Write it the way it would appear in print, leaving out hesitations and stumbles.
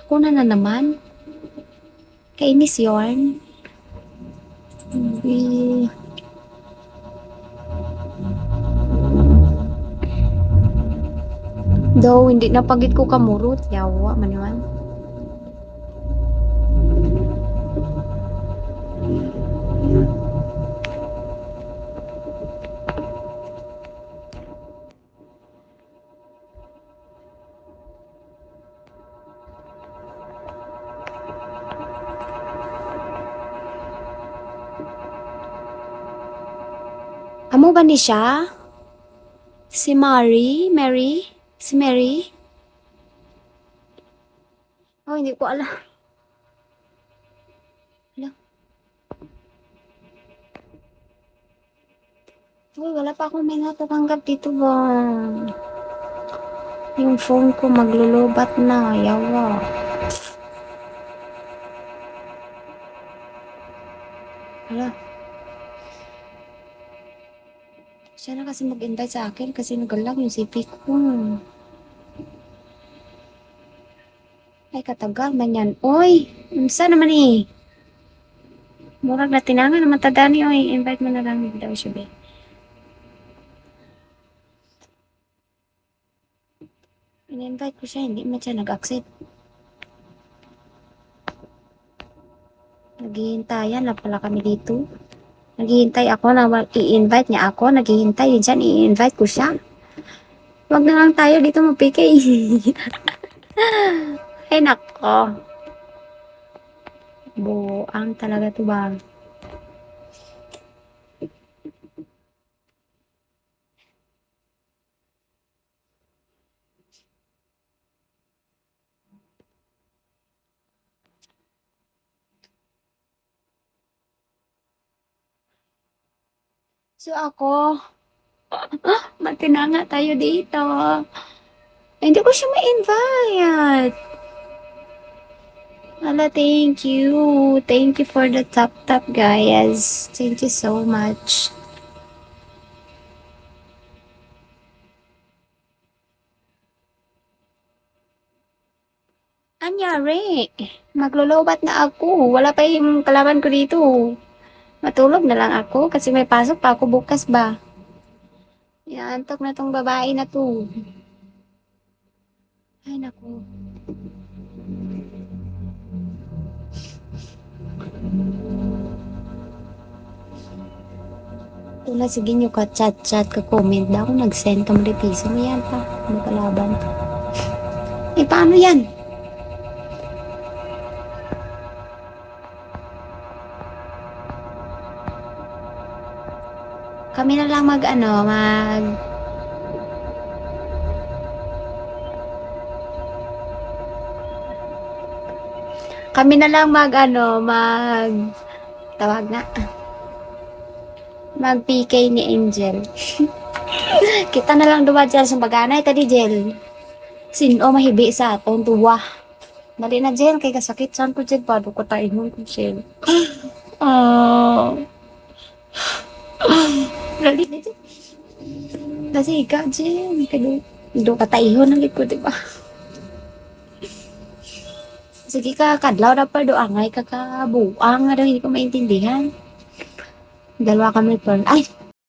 Ako na naman. Kainis yarn. Hindi. Daw, hindi na pagit ko kamurot. Yawa, maniwan. Amo ba ni siya? Si Mary? Mary? Si Mary? Oh, hindi ko alam. Alam. Uy, wala pa akong may natatanggap dito ba? Yung phone ko maglulubat na. Yawa. Hala. Siya na kasi mag-invite sa akin kasi nagalang yung CP ko. Ay, katagal man yan. Uy, unsa naman eh? Murag na tinangan naman tadani. Uy, invite mo na lang daw siya, be. In-invite ko siya, hindi man siya nag-accept. Naghihintayan na pala kami dito. Naghihintay ako na i-invite niya ako. Naghihintay din siya, i-invite ko siya. Wag na lang tayo dito mag-PK. Ay, nako. Buang talaga to ba? So ako, matinanga tayo dito. Hindi ko siya ma-invite. Hala, thank you. Thank you for the tap guys. Thank you so much. Anyari, maglulubat na ako. Wala pa yung kalaban ko dito. Matulog na lang ako kasi may pasok pa ako bukas ba. Inaantok na tong babae na to. Ay, naku. Tula, sige nyo ka chat-chat ka comment na ako nag-send ka piso mo yan pa. Ano kalaban? Eh, paano yan? Kami na lang kami na lang tawag na, mag PK ni Angel. Kita na lang duwa dyan sa baganay, tadi Jel. Sino mahibi sa atong tuwa. Dali na Jel, kay kasakit saan ko Jel, pado ko tayo mo ko Jel. Dali na Jel. Kasi ikaw Jel, kaya do katayho na ko, diba? Sige ka, kadlaw na pa do angay ka kabuang nga daw, hindi ko maintindihan. Dalawa kami per. Ay,